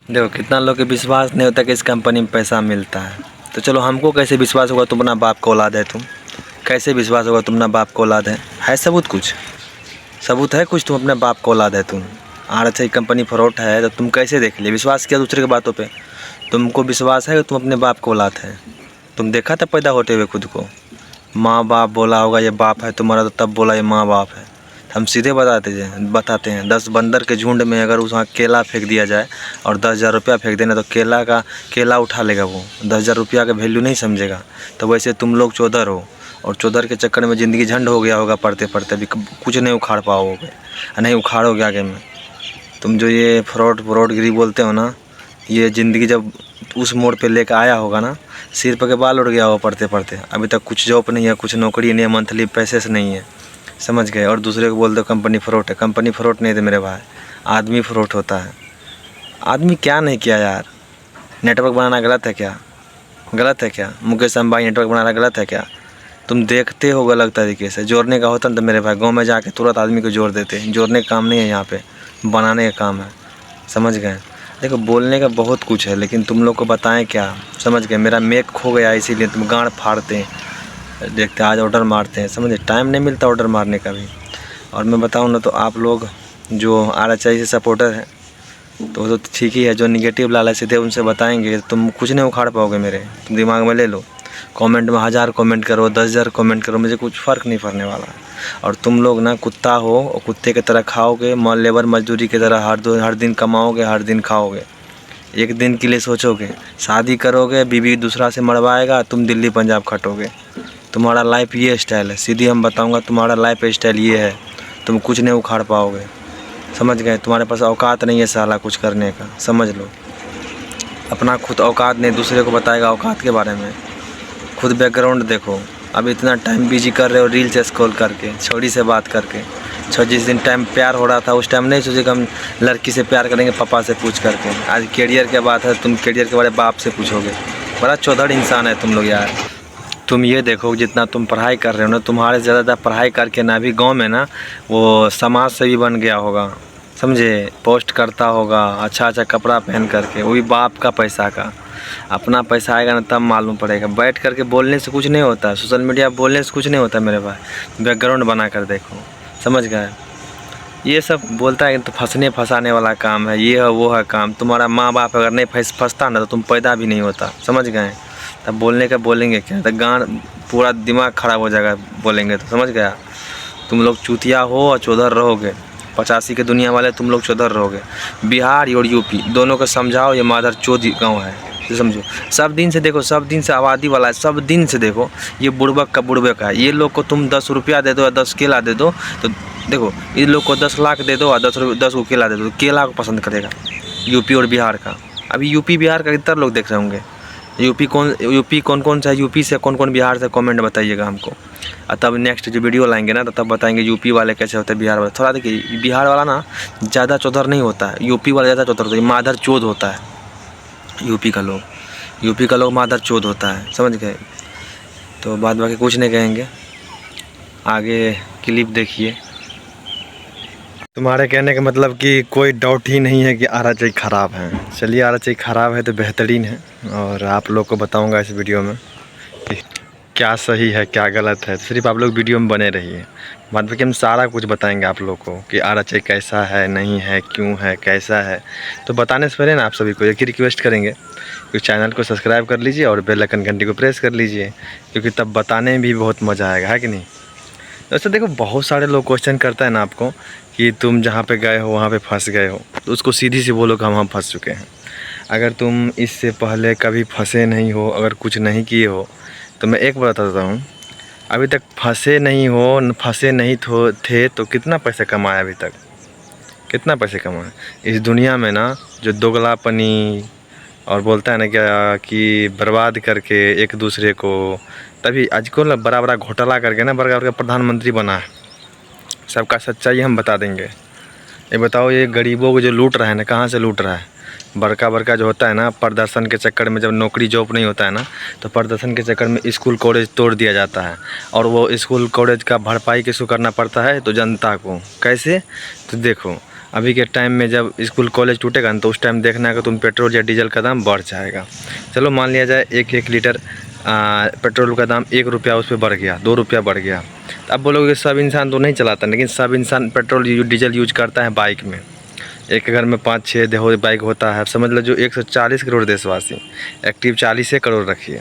देखो कितना लोग के विश्वास नहीं होता कि इस कंपनी में पैसा मिलता है। तो चलो हमको कैसे विश्वास होगा तुम अपना बाप को औलाद है तुम? कैसे विश्वास होगा तुम अपना बाप को औलाद है सबूत कुछ? सबूत है कुछ तुम अपने बाप को औलाद है तुम? RHI कंपनी फ्रॉड है तो तुम कैसे देख लिए? विश्वास किया दूसरे की बातों पे। तुमको विश्वास है कि तुम अपने बाप को औलाद है? तुम देखा था पैदा होते हुए खुद को? माँ बाप बोला होगा ये बाप है तुम्हारा, तो तब बोला ये माँ बाप है। हम सीधे बताते हैं 10 बंदर के झुंड में अगर वहाँ केला फेंक दिया जाए और 10,000 रुपया फेंक देना, तो केला उठा लेगा वो, 10,000 रुपया का वैल्यू नहीं समझेगा। तो वैसे तुम लोग चोदर हो, और चोदर के चक्कर में ज़िंदगी झंड हो गया होगा पढ़ते पढ़ते, अभी कुछ नहीं उखाड़ पाओगे, नहीं उखाड़ोगे आगे में। तुम जो ये फ्रॉडगिरी बोलते हो ना, ये ज़िंदगी जब उस मोड़ पे लेकर आया होगा ना, सिर पर के बाल उड़ गया हो पढ़ते पढ़ते। अभी तक कुछ जॉब नहीं है, कुछ नौकरी नहीं है, मंथली पैसे से नहीं है, समझ गए? और दूसरे को बोल दो कंपनी फ्रॉड है। कंपनी फ्रॉड नहीं थे मेरे भाई, आदमी फ्रॉड होता है। आदमी क्या नहीं किया यार? नेटवर्क बनाना गलत है क्या? गलत है क्या? मुकेश अंबानी नेटवर्क बनाना गलत है क्या? तुम देखते हो गलत तरीके से। जोड़ने का होता ना तो मेरे भाई गाँव में जाके तुरंत आदमी को जोड़ देते। जोड़ने का काम नहीं है यहाँ पे, बनाने का काम है, समझ गए? देखो बोलने का बहुत कुछ है, लेकिन तुम लोग को बताएं क्या? समझ गए? मेरा मेक खो गया इसीलिए तुम गांड फाड़ते हैं, देखते आज ऑर्डर मारते हैं, समझे? टाइम नहीं मिलता ऑर्डर मारने का भी। और मैं बताऊं ना तो आप लोग जो RHI से सपोर्टर हैं तो वो तो ठीक ही है, जो निगेटिव लालच से थे उनसे बताएंगे तुम कुछ नहीं उखाड़ पाओगे मेरे। तुम दिमाग में ले लो, कमेंट में 1000 कमेंट करो, 10,000 कमेंट करो, मुझे कुछ फ़र्क नहीं पड़ने वाला है। और तुम लोग ना कुत्ता हो और कुत्ते की तरह खाओगे, लेबर मजदूरी की तरह हर दिन कमाओगे, हर दिन खाओगे। एक दिन के लिए सोचोगे, शादी करोगे, बीवी दूसरा से मरवाएगा, तुम दिल्ली पंजाब खटोगे। तुम्हारा लाइफ ये स्टाइल है, सीधी हम बताऊंगा, तुम्हारा लाइफ स्टाइल ये है। तुम कुछ नहीं उखाड़ पाओगे, समझ गए? तुम्हारे पास औकात नहीं है साला कुछ करने का, समझ लो। अपना खुद औकात नहीं, दूसरे को बताएगा औकात के बारे में। खुद बैकग्राउंड देखो। अब इतना टाइम बिजी कर रहे हो रील से स्क्रॉल करके, छोरी से बात करके। जिस दिन टाइम प्यार हो रहा था उस टाइम नहीं सोचे कि हम लड़की से प्यार करेंगे पापा से पूछ करके। आज करियर के बात है, तुम करियर के बारे में बाप से पूछोगे। बड़ा चौधड़ इंसान है तुम लोग यार। तुम ये देखो जितना तुम पढ़ाई कर रहे हो ना, तुम्हारे से ज़्यादा पढ़ाई करके ना भी गाँव में ना वो समाज सेवी बन गया होगा, समझे? पोस्ट करता होगा अच्छा अच्छा कपड़ा पहन करके, वो भी बाप का पैसा का। अपना पैसा आएगा ना तब मालूम पड़ेगा। बैठ करके बोलने से कुछ नहीं होता, सोशल मीडिया बोलने से कुछ नहीं होता मेरे भाई। बैकग्राउंड बना कर देखो, समझ गए? ये सब बोलता है तो फंसाने वाला काम है, ये है वो है काम। तुम्हारा माँ बाप अगर नहीं फंसता ना तो तुम पैदा भी नहीं होता, समझ गए? तब बोलने का बोलेंगे क्या? तो गान पूरा दिमाग ख़राब हो जाएगा बोलेंगे तो, समझ गया? तुम लोग चूतिया हो और चौधर रहोगे। 85 के दुनिया वाले तुम लोग चौधर रहोगे। बिहार और यूपी दोनों को समझाओ ये माधर चौधरी गाँव है, तो समझो। सब दिन से देखो, सब दिन से आबादी वाला है, सब दिन से देखो ये बुड़बक का बुड़बक है। ये लोग को तुम 10 रुपया दे दो या 10 केला दे दो, तो देखो इन लोग को 10 लाख दे दो और 10 को केला दे दो, केला को पसंद करेगा यूपी और बिहार का। अभी यूपी बिहार का कितना लोग देख रहे होंगे? यूपी कौन कौन सा है, यूपी से कौन कौन बिहार से, कमेंट बताइएगा हमको। और तब नेक्स्ट जो वीडियो लाएंगे ना तो तब बताएंगे यूपी वाले कैसे होते हैं, बिहार वाले। थोड़ा देखिए बिहार वाला ना ज़्यादा चौधर नहीं होता है, यूपी वाला ज़्यादा चौधर होता है, माधर चौध होता है यूपी का लोग माधर चौध होता है, समझ गए? तो बाद बाकी कुछ नहीं कहेंगे, आगे क्लिप देखिए। तुम्हारे कहने का मतलब कि कोई डाउट ही नहीं है कि RHI ख़राब है। चलिए RHI ख़राब है तो बेहतरीन है, और आप लोग को बताऊंगा इस वीडियो में कि क्या सही है क्या गलत है। सिर्फ आप लोग वीडियो में बने रहिए, बाद में कि हम सारा कुछ बताएंगे आप लोग को कि RHI कैसा है, नहीं है, क्यों है, कैसा है। तो बताने से पहले ना आप सभी को एक ही रिक्वेस्ट करेंगे कि चैनल को सब्सक्राइब कर लीजिए और बेल आइकन घंटी को प्रेस कर लीजिए, क्योंकि तब बताने में भी बहुत मज़ा आएगा, है कि नहीं? वैसे देखो बहुत सारे लोग क्वेश्चन करता है ना आपको कि तुम जहाँ पे गए हो वहाँ पे फंस गए हो, तो उसको सीधी सी बोलो कि हम वहाँ फंस चुके हैं। अगर तुम इससे पहले कभी फंसे नहीं हो, अगर कुछ नहीं किए हो, तो मैं एक बात बताता हूँ, अभी तक फंसे नहीं थे तो कितना पैसा कमाया अभी तक? कितना पैसे कमाए इस दुनिया में ना? जो दोगलापनी और बोलता है ना क्या कि बर्बाद करके एक दूसरे को, तभी आजकल बड़ा बड़ा घोटाला करके ना बड़ा बड़ा प्रधानमंत्री बना है। सबका सच्चाई हम बता देंगे। ये बताओ ये गरीबों को जो लूट रहा है ना, कहाँ से लूट रहा है? बड़का जो होता है ना, प्रदर्शन के चक्कर में जब नौकरी जॉब नहीं होता है ना, तो प्रदर्शन के चक्कर में स्कूल कॉलेज तोड़ दिया जाता है, और वो स्कूल कॉलेज का भरपाई किसको करना पड़ता है? तो जनता को। कैसे? तो देखो अभी के टाइम में जब स्कूल कॉलेज टूटेगा ना, तो उस टाइम देखना है कि तुम पेट्रोल या डीजल का दाम बढ़ जाएगा। चलो मान लिया जाए 1 लीटर पेट्रोल का दाम 1 रुपया उस पर बढ़ गया, 2 रुपया बढ़ गया। तो अब बोलोगे सब इंसान तो नहीं चलाता, लेकिन सब इंसान पेट्रोल डीजल यूज करता है बाइक में। एक घर में 5-6 बाइक होता है। समझ लो जो 140 करोड़ देशवासी, एक्टिव 40 करोड़ रखिए,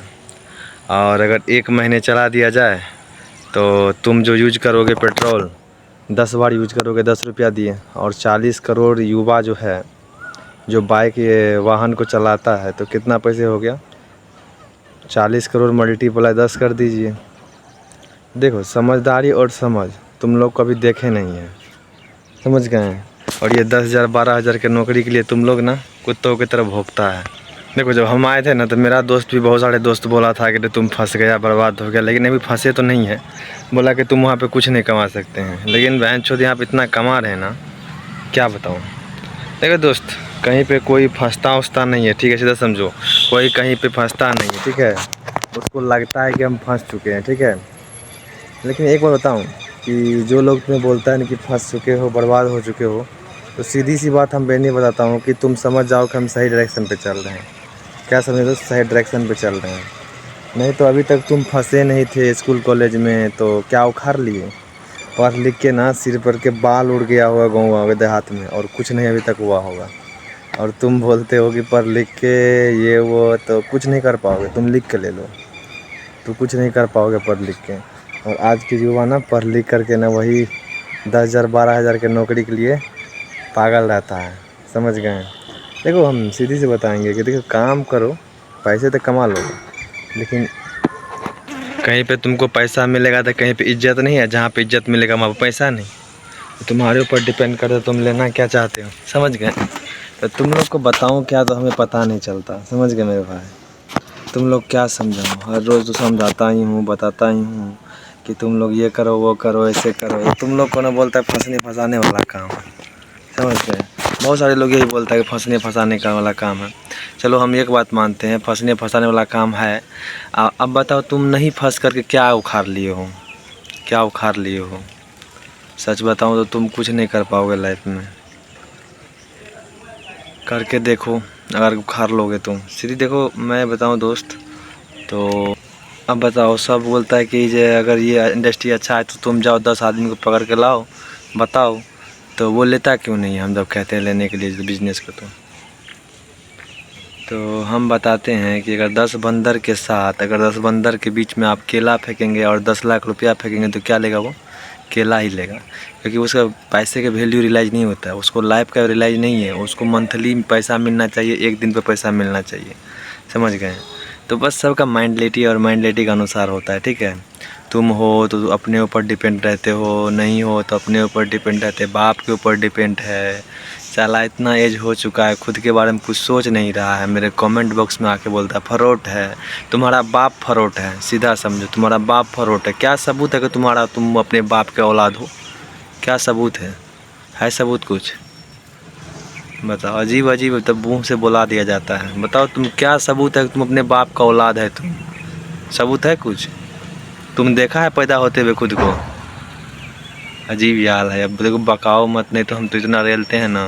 और अगर 1 महीने चला दिया जाए तो तुम जो यूज करोगे पेट्रोल 10 बार यूज करोगे 10 रुपया दिए, और 40 करोड़ युवा जो है जो बाइक ये वाहन को चलाता है, तो कितना पैसे हो गया? 40 करोड़ मल्टीप्लाई 10 कर दीजिए। देखो समझदारी और समझ तुम लोग कभी देखे नहीं हैं, समझ गए हैं। और ये 10,000 12,000 के नौकरी के लिए तुम लोग ना कुत्तों की तरह भोंकता है। देखो जब हम आए थे ना, तो मेरा दोस्त भी, बहुत सारे दोस्त बोला था कि तुम फंस गया, बर्बाद हो गया, लेकिन अभी फंसे तो नहीं है। बोला कि तुम वहाँ पे कुछ नहीं कमा सकते हैं, लेकिन बहनचोद यहाँ पे इतना कमा रहे हैं ना, क्या बताऊँ। देखो दोस्त, कहीं पे कोई फंसता उसता नहीं है, ठीक है, सीधा समझो। कोई कहीं पे फंसता नहीं है, ठीक है। उसको लगता है कि हम फंस चुके हैं, ठीक है। लेकिन एक बार बताऊँ कि जो लोग तुम्हें बोलता है ना कि फंस चुके हो, बर्बाद हो चुके हो, तो सीधी सी बात हम नहीं बताता हूँ कि तुम समझ जाओ कि हम सही डायरेक्शन पे चल रहे हैं। क्या समझ लो, सही डायरेक्शन पे चल रहे हैं। नहीं तो अभी तक तुम फंसे नहीं थे स्कूल कॉलेज में, तो क्या उखाड़ लिए? पढ़ लिख के ना सिर पर के बाल उड़ गया होगा गाँव देहात में, और कुछ नहीं अभी तक हुआ होगा। और तुम बोलते हो कि पढ़ लिख के ये वो, तो कुछ नहीं कर पाओगे। तुम लिख के ले लो, तो कुछ नहीं कर पाओगे पढ़ लिख के। और आज के युवा ना पढ़ लिख करके ना वही 10,000 12,000 के नौकरी के लिए पागल रहता है, समझ गए। देखो हम सीधी से बताएंगे कि देखो काम करो, पैसे तो कमा लो, लेकिन कहीं पे तुमको पैसा मिलेगा तो कहीं पे इज्जत नहीं है। जहाँ पे इज्जत मिलेगा वहाँ पे पैसा नहीं। तो तुम्हारे ऊपर डिपेंड करता है तुम लेना क्या चाहते हो, समझ गए। तो तुम लोग को बताऊँ क्या, तो हमें पता नहीं चलता, समझ गए मेरे भाई। तुम लोग क्या समझाऊँ, हर रोज़ तो समझाता ही हूँ, बताता ही हूँ कि तुम लोग ये करो वो करो ऐसे करो। तुम लोग को ना बोलता है फंसने फंसाने वाला काम, समझ गए। बहुत सारे लोग यही बोलता है कि फंसने फंसाने का वाला काम है। चलो हम एक बात मानते हैं, फंसने फंसाने वाला काम है। अब बताओ तुम नहीं फंस करके क्या उखाड़ लिए हो, क्या उखाड़ लिए हो? सच बताऊं तो तुम कुछ नहीं कर पाओगे लाइफ में। करके देखो, अगर उखाड़ लोगे तुम सीधी। देखो मैं बताऊं दोस्त, तो अब बताओ, सब बोलता है कि जे अगर ये इंडस्ट्री अच्छा है तो तुम जाओ 10 आदमी को पकड़ के लाओ, बताओ। तो वो लेता क्यों नहीं है हम जब कहते हैं लेने के लिए बिज़नेस को? तो हम बताते हैं कि अगर 10 बंदर के साथ, अगर 10 बंदर के बीच में आप केला फेंकेंगे और 10 लाख रुपया फेंकेंगे, तो क्या लेगा वो? केला ही लेगा। क्योंकि उसका पैसे का वैल्यू रियलाइज़ नहीं होता है, उसको लाइफ का रियलाइज़ नहीं है। उसको मंथली पैसा मिलना चाहिए, एक दिन पे पैसा मिलना चाहिए, समझ गए। तो बस सबका माइंडलिटी और माइंडलिटी के अनुसार होता है, ठीक है। तुम हो तो अपने ऊपर डिपेंड रहते हो, नहीं हो तो अपने ऊपर डिपेंड रहते, बाप के ऊपर डिपेंड है। साला इतना एज हो चुका है, खुद के बारे में कुछ सोच नहीं रहा है, मेरे कमेंट बॉक्स में आके बोलता है फरोट है। तुम्हारा बाप फरोट है, सीधा समझो, तुम्हारा बाप फरोट है। क्या सबूत है कि तुम अपने बाप के औलाद हो? क्या सबूत है सबूत कुछ? बताओ, अजीब अजीब तब मुँह से बुला दिया जाता है। बताओ तुम क्या सबूत है कि तुम अपने बाप का औलाद है? तुम सबूत है कुछ? तुम देखा है पैदा होते हुए खुद को? अजीब यार है। अब देखो बकाओ मत, नहीं तो हम तो इतना रेलते हैं ना।